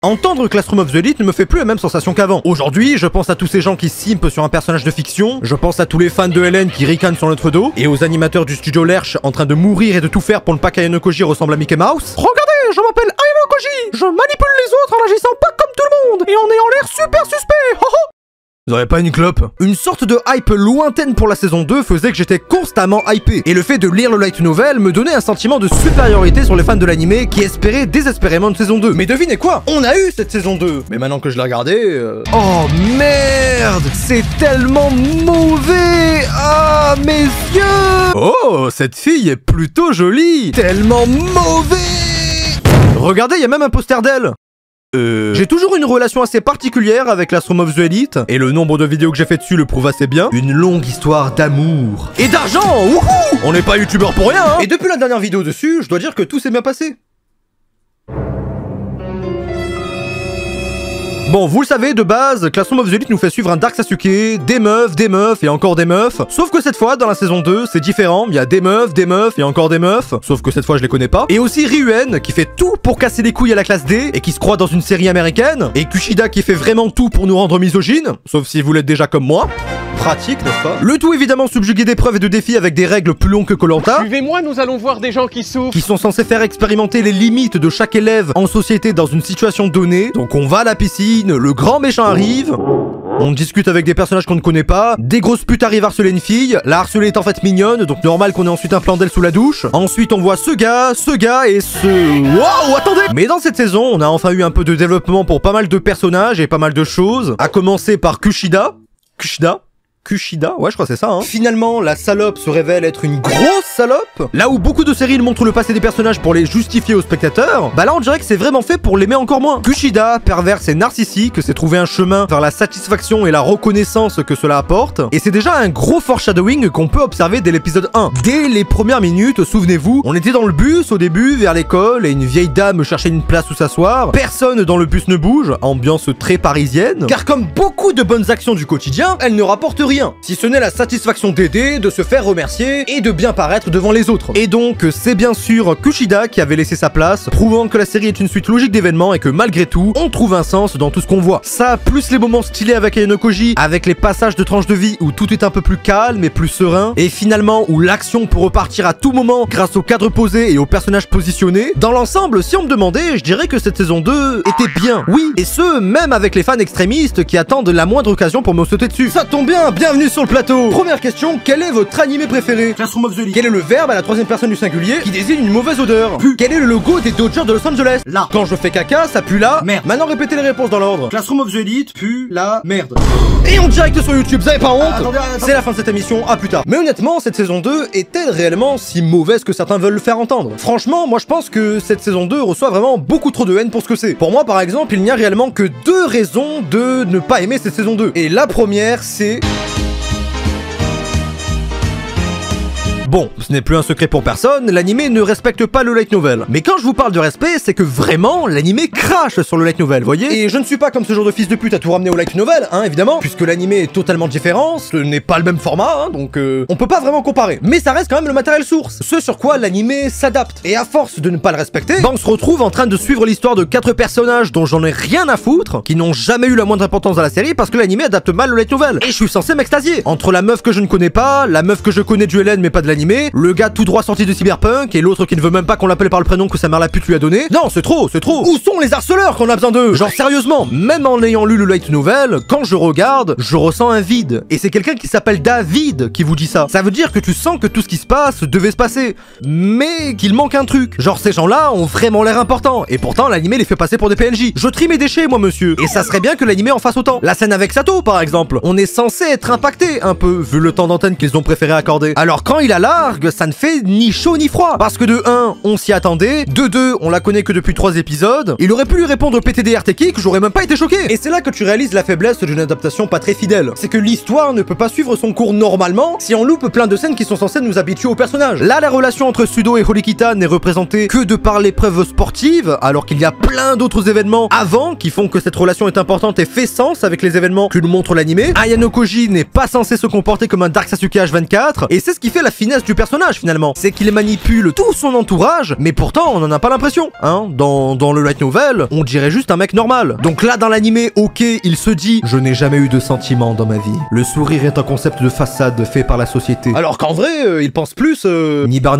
Entendre Classroom of the Elite ne me fait plus la même sensation qu'avant. Aujourd'hui, je pense à tous ces gens qui simpent sur un personnage de fiction, je pense à tous les fans de Hélène qui ricanent sur notre dos, et aux animateurs du studio Lerche en train de mourir et de tout faire pour ne pas qu'Ayano Koji ressemble à Mickey Mouse. Regardez, je m'appelle Ayano Koji, je manipule les autres en agissant pas comme tout le monde, et en ayant l'air super suspect. Ho ho. Vous aurez pas une clope? Une sorte de hype lointaine pour la saison 2 faisait que j'étais constamment hypé. Et le fait de lire le light novel me donnait un sentiment de supériorité sur les fans de l'animé qui espéraient désespérément une saison 2. Mais devinez quoi? On a eu cette saison 2. Mais maintenant que je l'ai regardée... Oh merde! C'est tellement mauvais! Ah, mes yeux! Oh, cette fille est plutôt jolie! Tellement mauvais! Regardez, il y a même un poster d'elle! J'ai toujours une relation assez particulière avec Classroom of the Elite, et le nombre de vidéos que j'ai fait dessus le prouve assez bien. Une longue histoire d'amour et d'argent. Wouhou! On n'est pas youtubeur pour rien, hein. Et depuis la dernière vidéo dessus, je dois dire que tout s'est bien passé. Bon, vous le savez, de base, Classroom of the Elite nous fait suivre un Dark Sasuke, des meufs et encore des meufs. Sauf que cette fois, dans la saison 2, c'est différent. Il y a des meufs et encore des meufs. Sauf que cette fois, je les connais pas. Et aussi Ryuen, qui fait tout pour casser les couilles à la classe D, et qui se croit dans une série américaine. Et Kushida, qui fait vraiment tout pour nous rendre misogynes. Sauf si vous l'êtes déjà comme moi. Pratique, n'est-ce pas? Le tout évidemment subjugué d'épreuves et de défis avec des règles plus longues que Koh-Lanta. Suivez-moi, nous allons voir des gens qui souffrent. Qui sont censés faire expérimenter les limites de chaque élève en société dans une situation donnée. Donc on va à la piscine, le grand méchant arrive. On discute avec des personnages qu'on ne connaît pas. Des grosses putes arrivent harceler une fille. La harcelée est en fait mignonne, donc normal qu'on ait ensuite un plan d'elle sous la douche. Ensuite on voit ce gars et ce... Waouh, attendez! Mais dans cette saison, on a enfin eu un peu de développement pour pas mal de personnages et pas mal de choses. À commencer par Kushida. Kushida, ouais je crois que c'est ça hein. Finalement, la salope se révèle être une grosse salope. Là où beaucoup de séries montrent le passé des personnages pour les justifier aux spectateurs, bah là on dirait que c'est vraiment fait pour l'aimer encore moins. Kushida, perverse et narcissique, s'est trouvé un chemin vers la satisfaction et la reconnaissance que cela apporte. Et c'est déjà un gros foreshadowing qu'on peut observer dès l'épisode 1. Dès les premières minutes, souvenez-vous, on était dans le bus au début, vers l'école, et une vieille dame cherchait une place où s'asseoir. Personne dans le bus ne bouge, ambiance très parisienne. Car comme beaucoup de bonnes actions du quotidien, elle ne rapporte rien. Si ce n'est la satisfaction d'aider, de se faire remercier et de bien paraître devant les autres. Et donc, c'est bien sûr Kushida qui avait laissé sa place, prouvant que la série est une suite logique d'événements et que malgré tout, on trouve un sens dans tout ce qu'on voit. Ça, plus les moments stylés avec Ayano Koji, avec les passages de tranches de vie où tout est un peu plus calme et plus serein, et finalement où l'action peut repartir à tout moment grâce au cadre posé et aux personnages positionnés. Dans l'ensemble, si on me demandait, je dirais que cette saison 2 était bien. Oui, et ce, même avec les fans extrémistes qui attendent la moindre occasion pour me sauter dessus. Ça tombe bien, bienvenue sur le plateau. Première question, quel est votre animé préféré? Classroom of the Elite. Quel est le verbe à la troisième personne du singulier qui désigne une mauvaise odeur? Pu. Quel est le logo des Dodgers de Los Angeles? Là. Quand je fais caca, ça pue la merde. Maintenant répétez les réponses dans l'ordre. Classroom of the Elite pue la merde. Et en direct sur YouTube, vous avez pas honte? Attendez. C'est la fin de cette émission, à plus tard. Mais honnêtement, cette saison 2 est-elle réellement si mauvaise que certains veulent le faire entendre? Franchement, moi je pense que cette saison 2 reçoit vraiment beaucoup trop de haine pour ce que c'est. Pour moi par exemple, il n'y a réellement que 2 raisons de ne pas aimer cette saison 2. Et la première, c'est... Bon, ce n'est plus un secret pour personne, l'animé ne respecte pas le light novel. Mais quand je vous parle de respect, c'est que vraiment, l'animé crache sur le light novel, voyez? Et je ne suis pas comme ce genre de fils de pute à tout ramener au light novel, hein, évidemment, puisque l'animé est totalement différent, ce n'est pas le même format, hein, donc on peut pas vraiment comparer. Mais ça reste quand même le matériel source, ce sur quoi l'animé s'adapte. Et à force de ne pas le respecter, bah on se retrouve en train de suivre l'histoire de 4 personnages dont j'en ai rien à foutre, qui n'ont jamais eu la moindre importance dans la série parce que l'animé adapte mal le light novel. Et je suis censé m'extasier. Entre la meuf que je ne connais pas, la meuf que je connais du Hélène mais pas de l'animé, le gars tout droit sorti de Cyberpunk et l'autre qui ne veut même pas qu'on l'appelle par le prénom que sa mère la pute lui a donné. Non, c'est trop, c'est trop. Où sont les harceleurs qu'on a besoin d'eux? Genre sérieusement, même en ayant lu le light novel, quand je regarde, je ressens un vide. Et c'est quelqu'un qui s'appelle David qui vous dit ça. Ça veut dire que tu sens que tout ce qui se passe devait se passer, mais qu'il manque un truc. Genre ces gens-là ont vraiment l'air importants et pourtant l'animé les fait passer pour des PNJ. Je trie mes déchets moi monsieur. Et ça serait bien que l'animé en fasse autant. La scène avec Sato par exemple, on est censé être impacté un peu vu le temps d'antenne qu'ils ont préféré accorder. Alors quand il a largue, ça ne fait ni chaud ni froid. Parce que de 1, on s'y attendait. De 2, on la connaît que depuis 3 épisodes. Il aurait pu lui répondre PTDR Kick, j'aurais même pas été choqué. Et c'est là que tu réalises la faiblesse d'une adaptation pas très fidèle. C'est que l'histoire ne peut pas suivre son cours normalement si on loupe plein de scènes qui sont censées nous habituer au personnage. Là, la relation entre Sudo et Horikita n'est représentée que de par l'épreuve sportive, alors qu'il y a plein d'autres événements avant qui font que cette relation est importante et fait sens avec les événements que nous montre l'animé. Ayano Koji n'est pas censé se comporter comme un Dark Sasuke H24, et c'est ce qui fait la finesse finesse du personnage finalement. C'est qu'il manipule tout son entourage, mais pourtant on en a pas l'impression, hein. Dans le light novel, on dirait juste un mec normal. Donc là dans l'animé, ok, il se dit « Je n'ai jamais eu de sentiments dans ma vie. Le sourire est un concept de façade fait par la société. » Alors qu'en vrai, il pense plus nibar.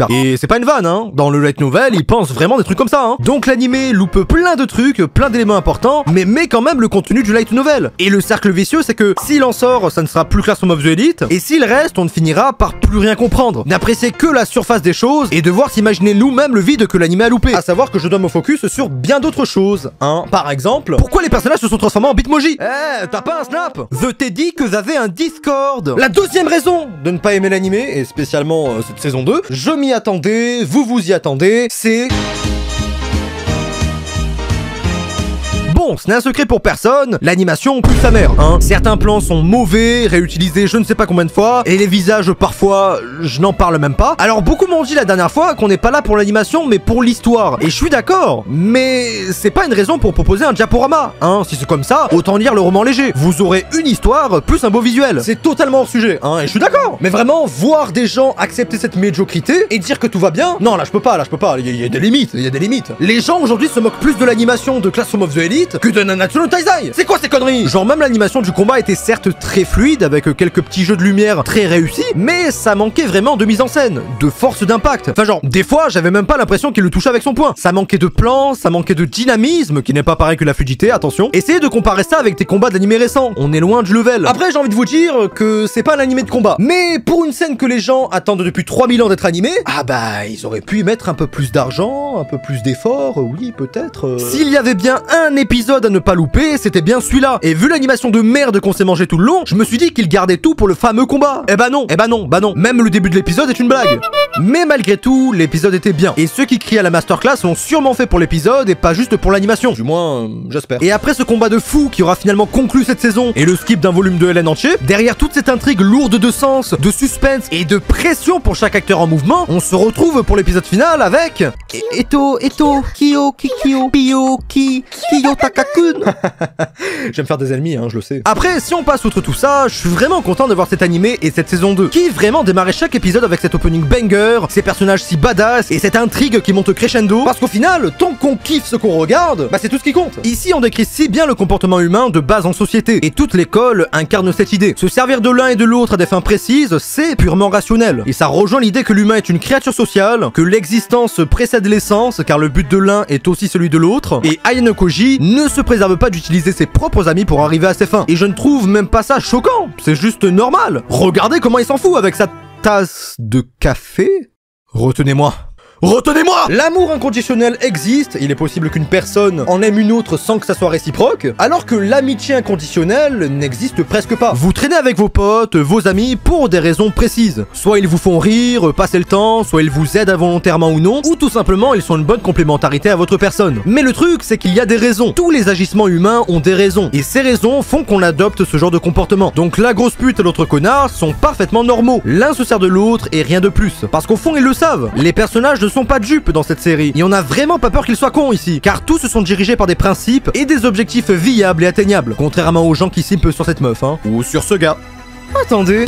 Et c'est pas une vanne, hein. Dans le light novel, il pense vraiment des trucs comme ça, hein. Donc l'animé loupe plein de trucs, plein d'éléments importants, mais met quand même le contenu du light novel. Et le cercle vicieux, c'est que s'il en sort, ça ne sera plus Classroom of the Elite, et s'il reste, on ne finira par plus rien comprendre, n'apprécier que la surface des choses, et devoir s'imaginer nous-mêmes le vide que l'animé a loupé. À savoir que je dois me focus sur bien d'autres choses, hein. Par exemple, pourquoi les personnages se sont transformés en Bitmoji? Eh, t'as pas un snap? Je t'ai dit que j'avais un Discord. La deuxième raison de ne pas aimer l'animé, et spécialement cette saison 2, je m'y attendais, vous y attendez, c'est... Bon, ce n'est un secret pour personne, l'animation pue sa mère, hein. Certains plans sont mauvais, réutilisés je ne sais pas combien de fois, et les visages parfois, je n'en parle même pas. Alors beaucoup m'ont dit la dernière fois qu'on n'est pas là pour l'animation mais pour l'histoire, et je suis d'accord, mais c'est pas une raison pour proposer un diaporama, hein. Si c'est comme ça, autant lire le roman léger. Vous aurez une histoire plus un beau visuel. C'est totalement hors sujet, hein, et je suis d'accord. Mais vraiment, voir des gens accepter cette médiocrité et dire que tout va bien, non là je peux pas, il y a des limites, Les gens aujourd'hui se moquent plus de l'animation de Classroom of the Elite que de Nanatsu no Taizai. C'est quoi ces conneries? Genre même l'animation du combat était certes très fluide avec quelques petits jeux de lumière très réussis, mais ça manquait vraiment de mise en scène, de force d'impact. Enfin genre, des fois j'avais même pas l'impression qu'il le touchait avec son poing. Ça manquait de plans, ça manquait de dynamisme, qui n'est pas pareil que la fluidité, attention. Essayez de comparer ça avec tes combats d'animé récents, on est loin du level. Après j'ai envie de vous dire que c'est pas un animé de combat, mais pour une scène que les gens attendent depuis 3000 ans d'être animée, ah bah ils auraient pu y mettre un peu plus d'argent, un peu plus d'efforts, oui peut-être. S'il y avait bien un épisode à ne pas louper, c'était bien celui-là. Et vu l'animation de merde qu'on s'est mangé tout le long, je me suis dit qu'il gardait tout pour le fameux combat. Eh bah non. Même le début de l'épisode est une blague. Mais malgré tout, l'épisode était bien. Et ceux qui crient à la masterclass l'ont sûrement fait pour l'épisode et pas juste pour l'animation. Du moins, j'espère. Et après ce combat de fou qui aura finalement conclu cette saison et le skip d'un volume de LN entier, derrière toute cette intrigue lourde de sens, de suspense et de pression pour chaque acteur en mouvement, on se retrouve pour l'épisode final avec... Eto, Kyo, Kikyo, Pio, Kiyo Takakun. J'aime faire des ennemis, hein, je le sais. Après, si on passe outre tout ça, je suis vraiment content de voir cet animé et cette saison 2, qui vraiment démarrait chaque épisode avec cet opening banger, ces personnages si badass et cette intrigue qui monte crescendo, parce qu'au final, tant qu'on kiffe ce qu'on regarde, bah c'est tout ce qui compte. Ici, on décrit si bien le comportement humain de base en société, et toute l'école incarne cette idée. Se servir de l'un et de l'autre à des fins précises, c'est purement rationnel. Et ça rejoint l'idée que l'humain est une créature sociale, que l'existence précède l'essence, car le but de l'un est aussi celui de l'autre, et Ayano Koji ne se préserve pas d'utiliser ses propres amis pour arriver à ses fins. Et je ne trouve même pas ça choquant, c'est juste normal. Regardez comment il s'en fout avec sa tasse de café. Retenez-moi. L'amour inconditionnel existe, il est possible qu'une personne en aime une autre sans que ça soit réciproque, alors que l'amitié inconditionnelle n'existe presque pas. Vous traînez avec vos potes, vos amis, pour des raisons précises. Soit ils vous font rire, passer le temps, soit ils vous aident involontairement ou non, ou tout simplement ils sont une bonne complémentarité à votre personne. Mais le truc, c'est qu'il y a des raisons. Tous les agissements humains ont des raisons, et ces raisons font qu'on adopte ce genre de comportement. Donc la grosse pute et l'autre connard sont parfaitement normaux. L'un se sert de l'autre et rien de plus. Parce qu'au fond, ils le savent. Les personnages ne sont pas de jupe dans cette série, et on a vraiment pas peur qu'ils soient cons ici, car tous se sont dirigés par des principes et des objectifs viables et atteignables, contrairement aux gens qui simpent sur cette meuf, hein, ou sur ce gars. Attendez...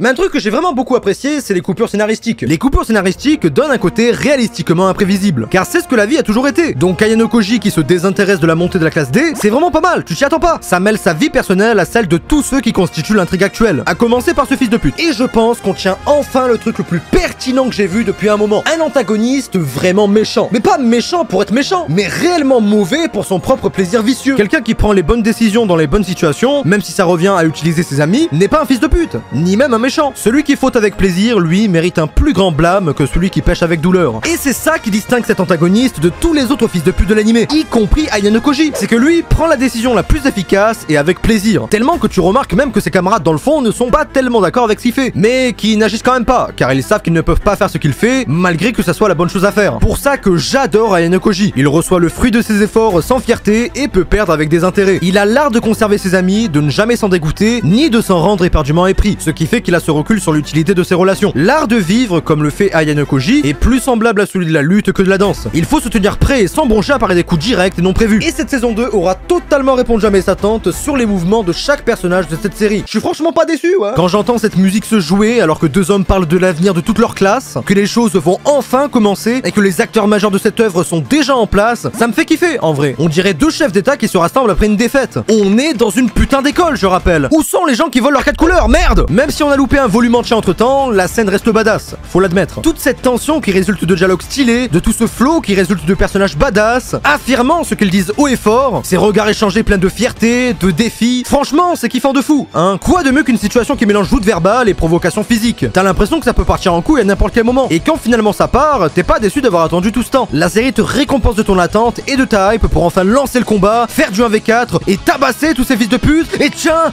Mais un truc que j'ai vraiment beaucoup apprécié, c'est les coupures scénaristiques. Les coupures scénaristiques donnent un côté réalistiquement imprévisible, car c'est ce que la vie a toujours été. Donc Ayano Koji qui se désintéresse de la montée de la classe D, c'est vraiment pas mal, tu t'y attends pas. Ça mêle sa vie personnelle à celle de tous ceux qui constituent l'intrigue actuelle, à commencer par ce fils de pute. Et je pense qu'on tient enfin le truc le plus pertinent que j'ai vu depuis un moment. Un antagoniste vraiment méchant. Mais pas méchant pour être méchant, mais réellement mauvais pour son propre plaisir vicieux. Quelqu'un qui prend les bonnes décisions dans les bonnes situations, même si ça revient à utiliser ses amis, n'est pas un fils de pute, ni même un méchant. Celui qui faute avec plaisir, lui, mérite un plus grand blâme que celui qui pêche avec douleur. Et c'est ça qui distingue cet antagoniste de tous les autres fils de pute de l'animé, y compris Ayano Koji. C'est que lui prend la décision la plus efficace et avec plaisir. Tellement que tu remarques même que ses camarades dans le fond ne sont pas tellement d'accord avec ce qu'il fait, mais qui n'agissent quand même pas, car ils savent qu'ils ne peuvent pas faire ce qu'il fait, malgré que ça soit la bonne chose à faire. Pour ça que j'adore Ayano Koji. Il reçoit le fruit de ses efforts sans fierté et peut perdre avec des intérêts. Il a l'art de conserver ses amis, de ne jamais s'en dégoûter, ni de s'en rendre éperdument épris, ce qui fait qu'il a place ce recul sur l'utilité de ces relations. L'art de vivre, comme le fait Ayano Koji, est plus semblable à celui de la lutte que de la danse. Il faut se tenir prêt et sans broncher à parer des coups directs et non prévus. Et cette saison 2 aura totalement répondu à mes attentes sur les mouvements de chaque personnage de cette série. Je suis franchement pas déçu, ouais. Quand j'entends cette musique se jouer alors que deux hommes parlent de l'avenir de toute leur classe, que les choses vont enfin commencer et que les acteurs majeurs de cette œuvre sont déjà en place, ça me fait kiffer en vrai. On dirait deux chefs d'état qui se rassemblent après une défaite. On est dans une putain d'école, je rappelle. Où sont les gens qui volent leurs 4 couleurs? Merde! Même si on a loupé un volume entier entre temps, la scène reste badass, faut l'admettre. Toute cette tension qui résulte de dialogues stylés, de tout ce flow qui résulte de personnages badass, affirmant ce qu'ils disent haut et fort, ces regards échangés pleins de fierté, de défis, franchement c'est kiffant de fou, hein. Quoi de mieux qu'une situation qui mélange joute verbale et provocation physique? T'as l'impression que ça peut partir en couille à n'importe quel moment, et quand finalement ça part, t'es pas déçu d'avoir attendu tout ce temps. La série te récompense de ton attente et de ta hype pour enfin lancer le combat, faire du 1v4 et tabasser tous ces fils de pute, et tiens,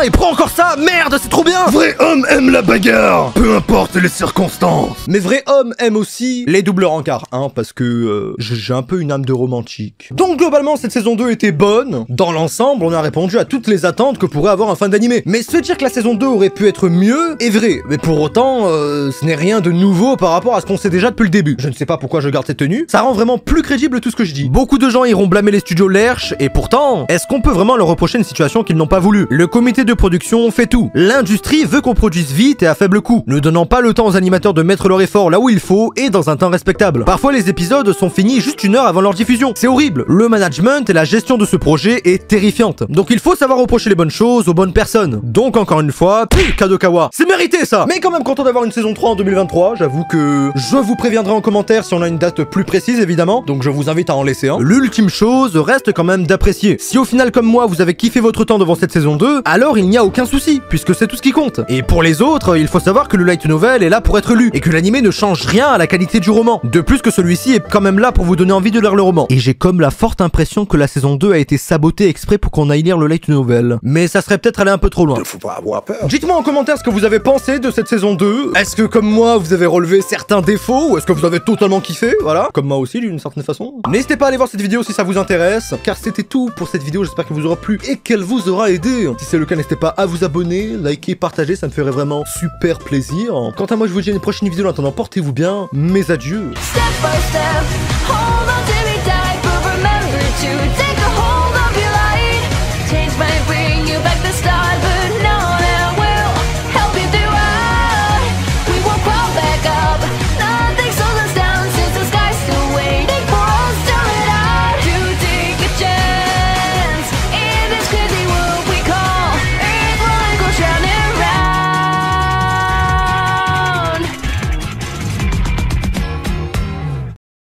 et prends encore ça, merde, c'est trop bien! Vrai homme aime la bagarre, peu importe les circonstances. Mais vrai homme aime aussi les doubles rencarts, hein, parce que j'ai un peu une âme de romantique. Donc globalement, cette saison 2 était bonne. Dans l'ensemble, on a répondu à toutes les attentes que pourrait avoir un fan d'animé. Mais se dire que la saison 2 aurait pu être mieux est vrai. Mais pour autant, ce n'est rien de nouveau par rapport à ce qu'on sait déjà depuis le début. Je ne sais pas pourquoi je garde cette tenue. Ça rend vraiment plus crédible tout ce que je dis. Beaucoup de gens iront blâmer les studios Lerche, et pourtant, est-ce qu'on peut vraiment leur reprocher une situation qu'ils n'ont pas voulu? Le comité de production fait tout. L'industrie veut qu'on produise vite et à faible coût, ne donnant pas le temps aux animateurs de mettre leur effort là où il faut et dans un temps respectable. Parfois les épisodes sont finis juste une heure avant leur diffusion. C'est horrible. Le management et la gestion de ce projet est terrifiante. Donc il faut savoir reprocher les bonnes choses aux bonnes personnes. Donc encore une fois, Kadokawa, c'est mérité ça. Mais quand même content d'avoir une saison 3 en 2023, j'avoue que je vous préviendrai en commentaire si on a une date plus précise évidemment, donc je vous invite à en laisser un. L'ultime chose reste quand même d'apprécier. Si au final comme moi vous avez kiffé votre temps devant cette saison 2, alors il n'y a aucun souci, puisque c'est tout ce qui compte. Et pour les autres, il faut savoir que le light novel est là pour être lu, et que l'animé ne change rien à la qualité du roman. De plus que celui-ci est quand même là pour vous donner envie de lire le roman. Et j'ai comme la forte impression que la saison 2 a été sabotée exprès pour qu'on aille lire le light novel. Mais ça serait peut-être aller un peu trop loin. Faut pas avoir peur. Dites-moi en commentaire ce que vous avez pensé de cette saison 2. Est-ce que comme moi vous avez relevé certains défauts, ou est-ce que vous avez totalement kiffé? Voilà, comme moi aussi d'une certaine façon. N'hésitez pas à aller voir cette vidéo si ça vous intéresse, car c'était tout pour cette vidéo, j'espère qu'elle vous aura plu et qu'elle vous aura aidé. Si c'est le cas, n'hésitez pas à vous abonner, liker, partager, ça me ferait vraiment super plaisir. Quant à moi, je vous dis à une prochaine vidéo, en attendant, portez-vous bien, mes adieux. Step by step, hold on till we die, but remember to take a hold of your light. Change might bring you back the start, but no one will help you through it. We won't crawl back up, nothing slows us down since the sky's still waiting for us to let out. To take a chance in this crazy world we call Earth, will go drowning around.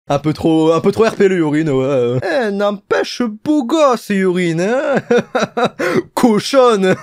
Un peu trop RP le Yurine, ouais. Eh, n'empêche, beau gosse, Yurine, hein. Cochonne.